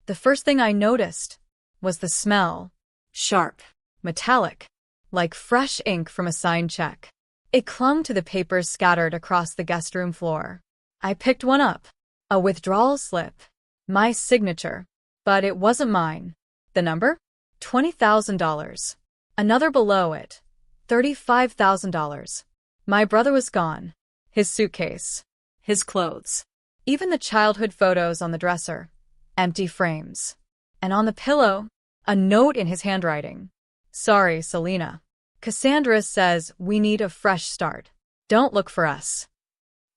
The first thing I noticed was the smell. Sharp, metallic, like fresh ink from a signed check. It clung to the papers scattered across the guest room floor. I picked one up. A withdrawal slip. My signature. But it wasn't mine. The number? $20,000. Another below it. $35,000. My brother was gone. His suitcase. His clothes. Even the childhood photos on the dresser. Empty frames. And on the pillow, a note in his handwriting. Sorry, Selena. Cassandra says we need a fresh start. Don't look for us.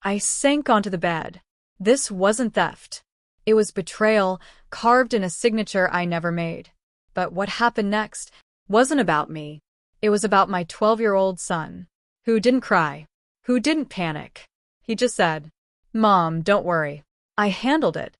I sank onto the bed. This wasn't theft. It was betrayal, carved in a signature I never made. But what happened next wasn't about me. It was about my 12-year-old son, who didn't cry, who didn't panic. He just said, "Mom, don't worry. I handled it."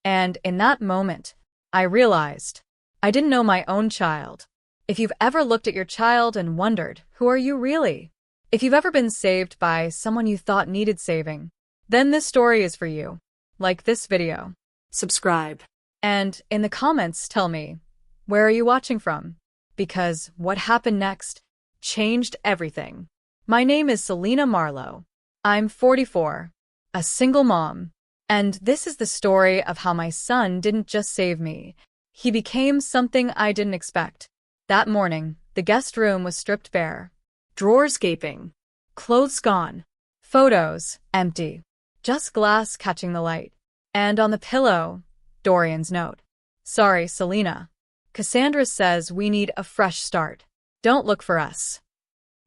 And in that moment, I realized I didn't know my own child. If you've ever looked at your child and wondered, who are you really? If you've ever been saved by someone you thought needed saving, then this story is for you. Like this video. Subscribe. And in the comments, tell me, where are you watching from? Because what happened next changed everything. My name is Selena Marlo. I'm 44, a single mom. And this is the story of how my son didn't just save me. He became something I didn't expect. That morning, the guest room was stripped bare. Drawers gaping. Clothes gone. Photos empty. Just glass catching the light. And on the pillow, Dorian's note. Sorry, Selena. Cassandra says we need a fresh start. Don't look for us.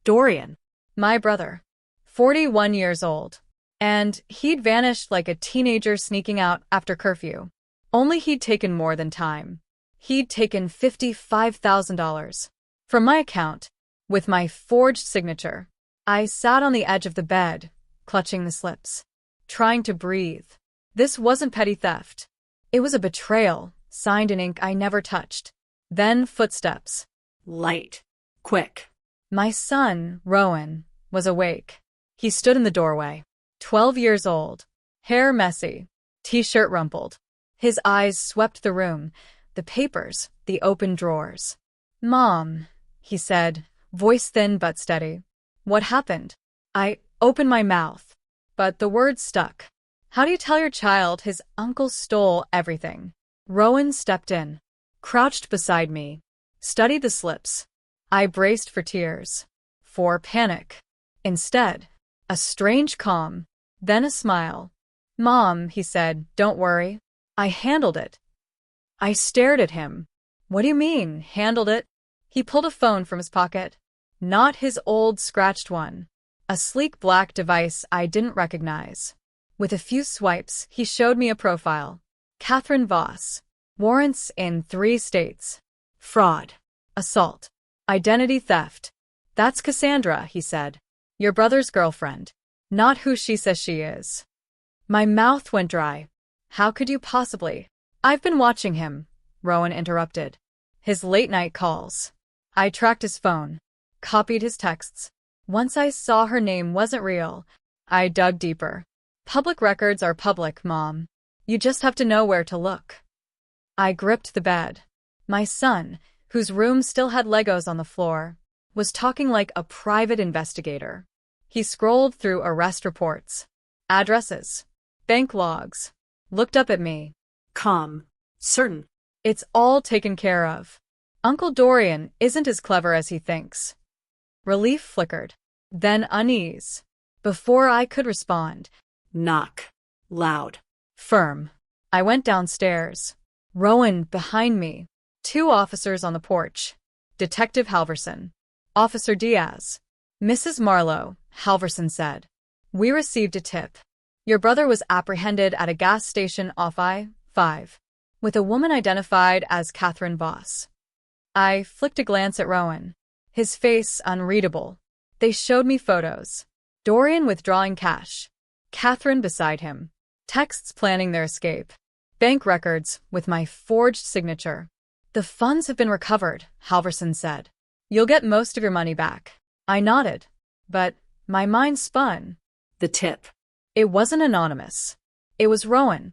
Dorian. My brother. 41 years old. And he'd vanished like a teenager sneaking out after curfew. Only he'd taken more than time. He'd taken $55,000 from my account with my forged signature. I sat on the edge of the bed, clutching the slips, trying to breathe. This wasn't petty theft. It was a betrayal, signed in ink I never touched. Then footsteps. Light. Quick. My son, Rowan, was awake. He stood in the doorway. 12 years old. Hair messy. T-shirt rumpled. His eyes swept the room, the papers, the open drawers. Mom, he said, voice thin but steady. What happened? I opened my mouth, but the words stuck. How do you tell your child his uncle stole everything? Rowan stepped in, crouched beside me, studied the slips. I braced for tears, for panic. Instead, a strange calm, then a smile. Mom, he said, don't worry. I handled it. I stared at him. What do you mean, handled it? He pulled a phone from his pocket. Not his old scratched one. A sleek black device I didn't recognize. With a few swipes, he showed me a profile. Catherine Voss. Warrants in 3 states. Fraud. Assault. Identity theft. That's Cassandra, he said. Your brother's girlfriend. Not who she says she is. My mouth went dry. How could you possibly? I've been watching him, Rowan interrupted. His late-night calls. I tracked his phone, copied his texts. Once I saw her name wasn't real, I dug deeper. Public records are public, Mom. You just have to know where to look. I gripped the bed. My son, whose room still had Legos on the floor, was talking like a private investigator. He scrolled through arrest reports, addresses, bank logs, looked up at me. Calm. Certain. It's all taken care of. Uncle Dorian isn't as clever as he thinks. Relief flickered. Then unease. Before I could respond. Knock. Loud. Firm. I went downstairs. Rowan behind me. 2 officers on the porch. Detective Halverson. Officer Diaz. Mrs. Marlo, Halverson said. We received a tip. Your brother was apprehended at a gas station off I-5, with a woman identified as Catherine Voss. I flicked a glance at Rowan. His face unreadable. They showed me photos. Dorian withdrawing cash. Catherine beside him. Texts planning their escape. Bank records with my forged signature. The funds have been recovered, Halverson said. You'll get most of your money back. I nodded, but my mind spun. The tip. It wasn't anonymous. It was Rowan.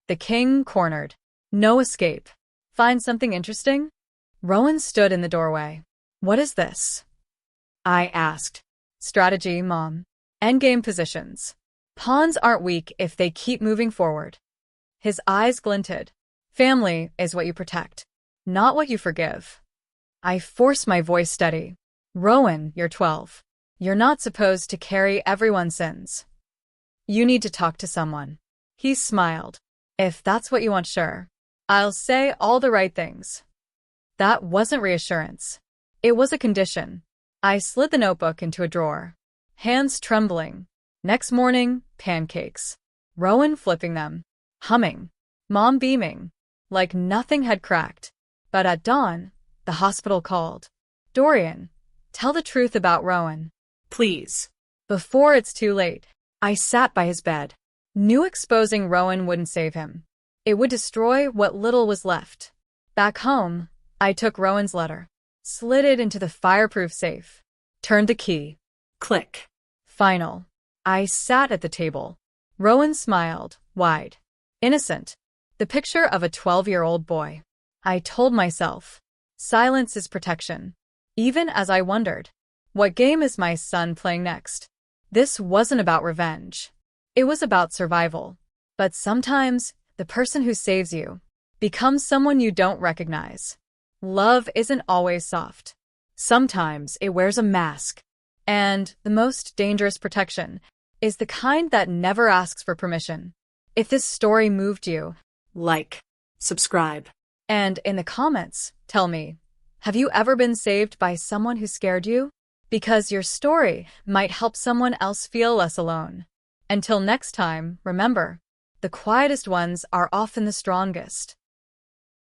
The king cornered. No escape. Find something interesting? Rowan stood in the doorway. What is this? I asked. Strategy, Mom. Endgame positions. Pawns aren't weak if they keep moving forward. His eyes glinted. Family is what you protect, not what you forgive. I forced my voice steady. Rowan, you're 12. You're not supposed to carry everyone's sins. You need to talk to someone. He smiled. If that's what you want, sure. I'll say all the right things. That wasn't reassurance. It was a condition. I slid the notebook into a drawer. Hands trembling. Next morning, pancakes. Rowan flipping them. Humming. Mom beaming. Like nothing had cracked. But at dawn, the hospital called. Dorian, tell the truth about Rowan. Please. Before it's too late. I sat by his bed. Knew exposing Rowan wouldn't save him. It would destroy what little was left. Back home, I took Rowan's letter, slid it into the fireproof safe, turned the key. Click. Final. I sat at the table. Rowan smiled, wide. Innocent. The picture of a 12-year-old boy. I told myself, silence is protection. Even as I wondered, what game is my son playing next? This wasn't about revenge. It was about survival. But sometimes, the person who saves you becomes someone you don't recognize. Love isn't always soft. Sometimes it wears a mask. And the most dangerous protection is the kind that never asks for permission. If this story moved you, Like. Subscribe. and in the comments, tell me, have you ever been saved by someone who scared you? Because your story might help someone else feel less alone. Until next time, remember, the quietest ones are often the strongest.